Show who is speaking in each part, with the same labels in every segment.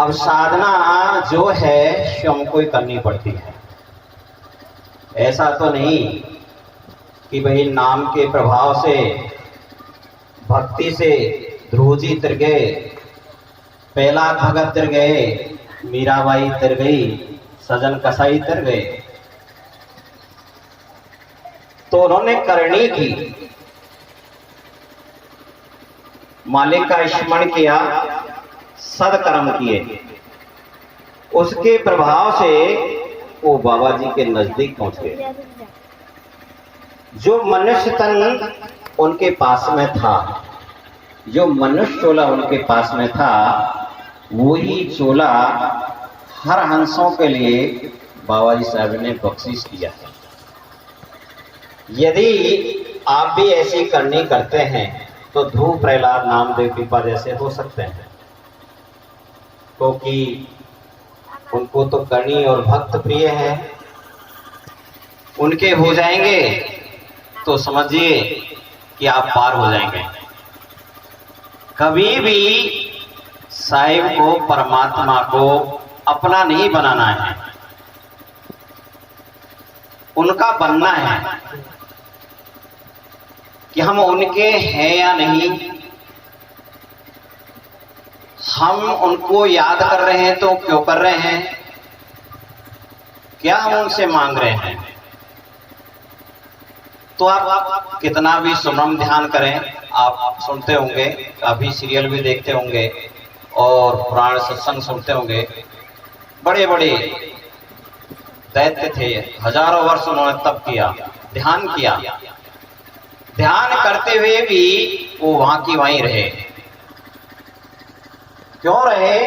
Speaker 1: अब साधना जो है स्वयं को ही करनी पड़ती है। ऐसा तो नहीं कि भाई नाम के प्रभाव से, भक्ति से ध्रुव जी तर गए, प्रहलाद भगत तर गए, मीराबाई तर गई, सजन कसाई तर गए। तो उन्होंने करनी की, मालिक का स्मरण किया, सदकर्म किए, उसके प्रभाव से वो बाबा जी के नजदीक पहुंच गए। जो मनुष्य तन उनके पास में था, जो मनुष्य चोला उनके पास में था, वही चोला हर हंसों के लिए बाबा जी साहब ने बख्शिश किया है। यदि आप भी ऐसी करनी करते हैं तो ध्रुव प्रहलाद नामदेव कृपा जैसे हो सकते हैं, क्योंकि उनको तो करनी और भक्त प्रिय है। उनके हो जाएंगे तो समझिए कि आप पार हो जाएंगे। कभी भी साहिब को, परमात्मा को अपना नहीं बनाना है, उनका बनना है। कि हम उनके हैं या नहीं, हम उनको याद कर रहे हैं तो क्यों कर रहे हैं, क्या हम उनसे मांग रहे हैं। तो आप कितना भी सुमरम ध्यान करें, आप सुनते होंगे, काफी सीरियल भी देखते होंगे और पुराण सत्संग सुनते होंगे। बड़े बड़े दैत्य थे, हजारों वर्ष उन्होंने तप किया, ध्यान किया, ध्यान करते हुए भी वो वहां की वहीं रहे। क्यों रहे?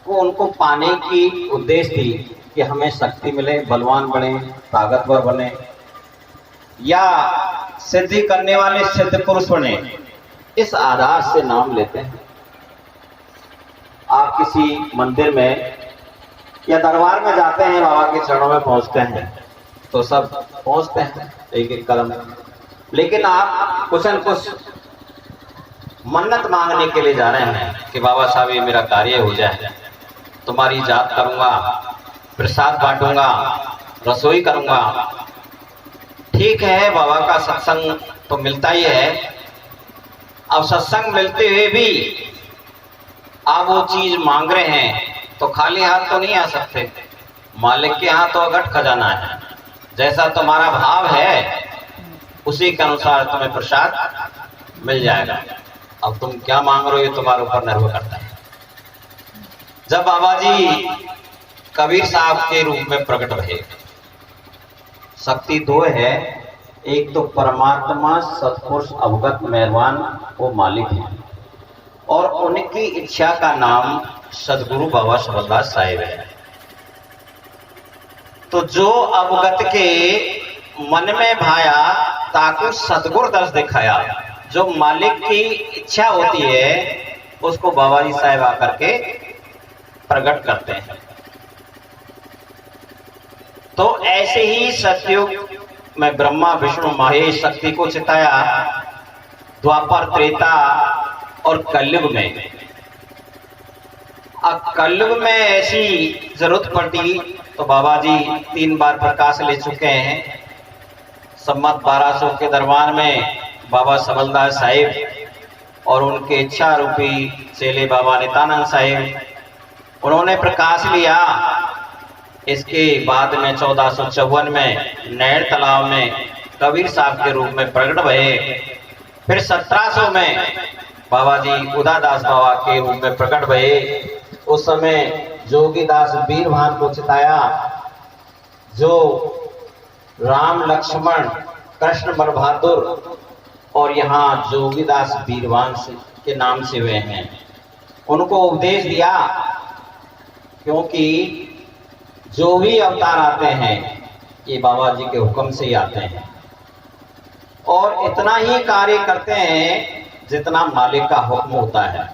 Speaker 1: वो उनको पाने की उद्देश्य थी कि हमें शक्ति मिले, बलवान बने, ताकतवर बने, या सिद्धि करने वाले सिद्ध पुरुष बने। इस आधार से नाम लेते हैं। आप किसी मंदिर में या दरबार में जाते हैं, बाबा के चरणों में पहुंचते हैं तो सब पहुंचते हैं एक एक कदम, लेकिन आप कुछ न कुछ मन्नत मांगने के लिए जा रहे हैं कि बाबा साहब ये मेरा कार्य हो जाए, तुम्हारी जात करूंगा, प्रसाद बांटूंगा, रसोई करूंगा। ठीक है, बाबा का सत्संग तो मिलता ही है। अब सत्संग मिलते हुए भी आप वो चीज मांग रहे हैं तो खाली हाथ तो नहीं आ सकते। मालिक के यहाँ तो अगट खजाना है। जैसा तुम्हारा भाव है उसी के अनुसार तुम्हें प्रसाद मिल जाएगा। अब तुम क्या मांग रहे हो ये तुम्हारे ऊपर निर्भर करता है। जब बाबा जी कबीर साहब के रूप में प्रकट भये, शक्ति दो है, एक तो परमात्मा सत्पुरुष अवगत मेहरबान वो मालिक है, और उनकी इच्छा का नाम सदगुरु बाबा शबरदास साहिब है। तो जो अवगत के मन में भाया ताकू सदगुरु दर्श दिखाया। जो मालिक की इच्छा होती है उसको बाबा जी साहब आकर के प्रकट करते हैं। तो ऐसे ही सतयुग में ब्रह्मा विष्णु महेश शक्ति को चिताया, द्वापर त्रेता और कलयुग में। अब कलयुग में ऐसी जरूरत पड़ती तो बाबा जी 3 बार प्रकाश ले चुके हैं। सम्मत 1200 के दरबार में बाबा सबलदास साहिब और उनके इच्छा रूपी चेले बाबा नित्यानंद साहिब, उन्होंने प्रकाश लिया। इसके बाद में 1454 में नहर तालाब में कबीर साहब के रूप में प्रकट भये। फिर 1700 में बाबा जी उदादास बाबा के रूप में प्रकट भये। उस समय जोगीदास वीरभान को चिताया, जो राम लक्ष्मण कृष्ण बलबहादुर और यहाँ जोगीदास वीरभान के नाम से हुए हैं। उनको उपदेश दिया, क्योंकि जो भी अवतार आते हैं ये बाबा जी के हुक्म से ही आते हैं, और इतना ही कार्य करते हैं जितना मालिक का हुक्म होता है।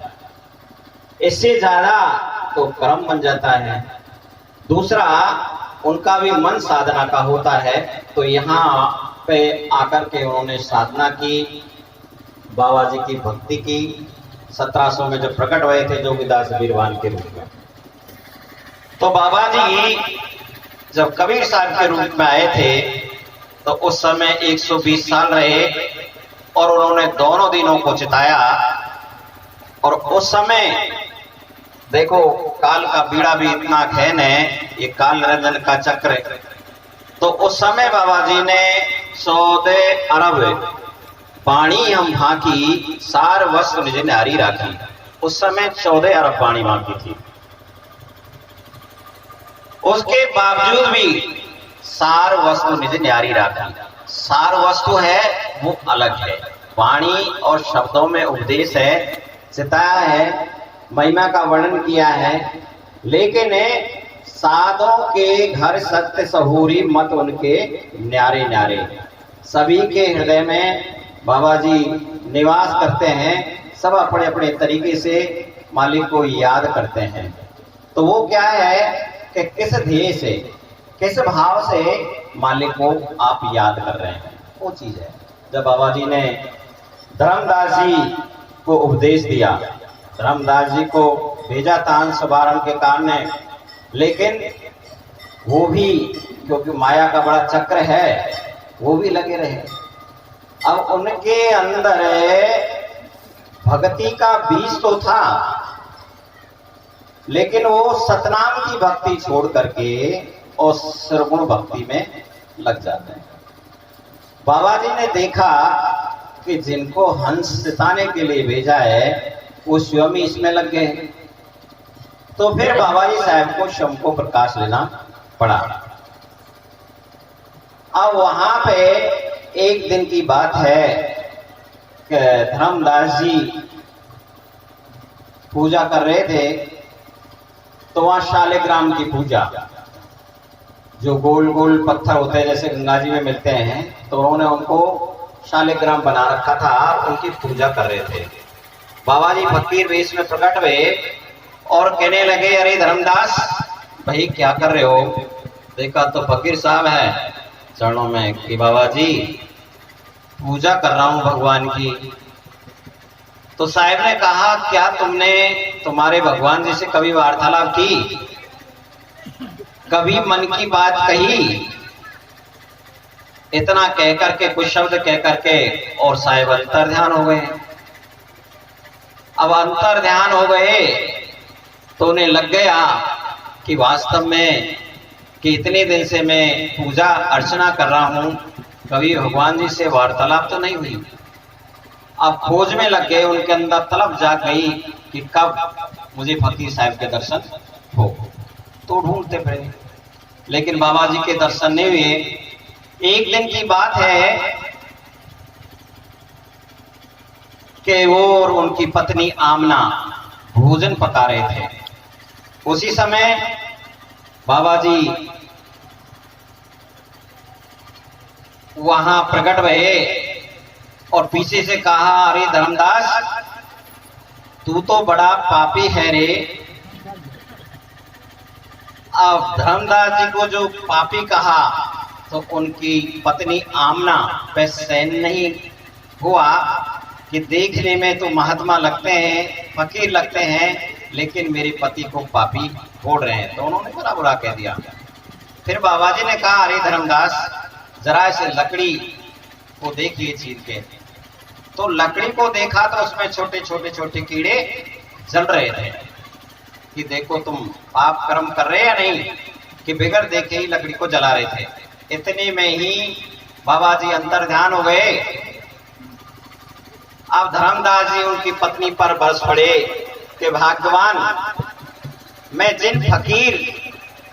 Speaker 1: इससे ज्यादा तो कर्म बन जाता है। दूसरा, उनका भी मन साधना का होता है। तो यहाँ पे आकर के उन्होंने साधना की, बाबा जी की भक्ति की, 1700 में जब प्रकट हुए थे जोगीदास बीरवान के रूप में। तो बाबा जी जब कबीर साहब के रूप में आए थे तो उस समय 120 साल रहे और उन्होंने दोनों दिनों को चिताया। और उस समय देखो काल का बीड़ा भी इतना खैन है, ये काल रंजन का चक्र। तो उस समय बाबा जी ने 14 अरब पानी हम भाकी सार वस्त्र निज नारी राखी। उस समय 14 अरब पानी बाकी थी, उसके बावजूद भी सार वस्तु निज न्यारी राखी। सार वस्तु है वो अलग है, वाणी और शब्दों में उपदेश है, चिताया है, महिमा का वर्णन किया है, लेकिन साधों के घर सत्य सहूरी मत उनके न्यारे न्यारे। सभी के हृदय में बाबा जी निवास करते हैं, सब अपने अपने तरीके से मालिक को याद करते हैं। तो वो क्या है कि किस ध्येय से, किस भाव से मालिक को आप याद कर रहे हैं, वो चीज है। जब बाबा जी ने धर्मदास जी को उपदेश दिया, धर्मदास जी को भेजा तान शुभारंभ के कारण, लेकिन वो भी क्योंकि माया का बड़ा चक्र है वो भी लगे रहे। अब उनके अंदर भक्ति का बीज तो था, लेकिन वो सतनाम की भक्ति छोड़ करके और श्रवण भक्ति में लग जाते हैं। बाबा जी ने देखा कि जिनको हंस सिताने के लिए भेजा है वो स्वयं ही इसमें लग गए। तो फिर बाबा जी साहब को शम को प्रकाश लेना पड़ा। अब वहां पे एक दिन की बात है कि धर्मदास जी पूजा कर रहे थे, तो वहां शालिग्राम की पूजा, जो गोल गोल पत्थर होते हैं जैसे गंगा जी में मिलते हैं, तो उन्होंने उनको शालिग्राम बना रखा था, उनकी पूजा कर रहे थे। बाबा जी फकीर वेश में प्रकट हुए और कहने लगे, अरे धर्मदास भाई क्या कर रहे हो? देखा तो फकीर साहब है चरणों में कि बाबा जी पूजा कर रहा हूं भगवान की। तो साहब ने कहा, क्या तुमने तुम्हारे भगवान जी से कभी वार्तालाप की, कभी मन की बात कही? इतना कह करके, कुछ शब्द कह करके और साहब अंतर ध्यान हो गए। अब अंतर ध्यान हो गए तो उन्हें लग गया कि वास्तव में कि इतने दिन से मैं पूजा अर्चना कर रहा हूं, कभी भगवान जी से वार्तालाप तो नहीं हुई। अब खोज में लग गए, उनके अंदर तलब जाग गई कि कब मुझे फकीर साहब के दर्शन हो। तो ढूंढते फिरे, लेकिन बाबा जी के दर्शन नहीं हुए। एक दिन की बात है कि वो और उनकी पत्नी आमना भोजन पका रहे थे। उसी समय बाबा जी वहां प्रकट हुए और पीछे से कहा, अरे धर्मदास तू तो बड़ा पापी है रे। अब धर्मदास जी को जो पापी कहा तो उनकी पत्नी आमना पे सहन नहीं हुआ कि देखने में तो महात्मा लगते हैं, फकीर लगते हैं, लेकिन मेरे पति को पापी बोल रहे हैं। तो उन्होंने बड़ा बुरा कह दिया। फिर बाबा जी ने कहा, अरे धर्मदास जरा इसे लकड़ी को देखिए चीर के। तो लकड़ी को देखा तो उसमें छोटे छोटे छोटे कीड़े जल रहे थे कि देखो तुम पाप कर्म कर रहे या नहीं, कि बिगड़ देखे ही लकड़ी को जला रहे थे। इतने में ही बाबा जी अंतर ध्यान हो गए। अब धर्मदास जी उनकी पत्नी पर बरस पड़े कि भगवान, मैं जिन फकीर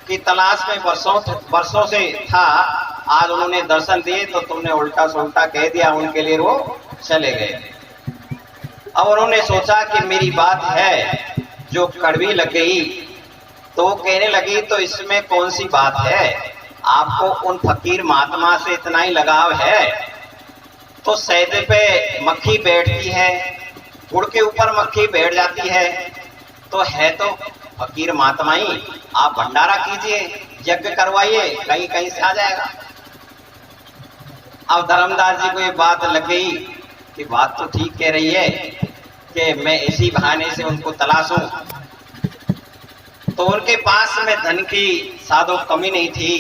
Speaker 1: की तलाश में वर्षों से था, आज उन्होंने दर्शन दिए तो तुमने उल्टा सुल्टा कह दिया, उनके लिए वो चले गए। अब उन्होंने सोचा कि मेरी बात है जो कड़वी लग गई, तो कहने लगी तो इसमें कौन सी बात है, आपको उन फकीर महात्मा से इतना ही लगाव है तो सैदे पे मक्खी बैठती है, गुड़ के ऊपर मक्खी बैठ जाती है, तो है तो फकीर महात्मा ही, आप भंडारा कीजिए, यज्ञ करवाइए, कहीं कहीं से आ जाएगा। अब धर्मदास जी को ये बात लग गई कि बात तो ठीक कह रही है, कि मैं इसी बहाने से उनको तलाशूं। तो उनके पास में धन की सादो कमी नहीं थी,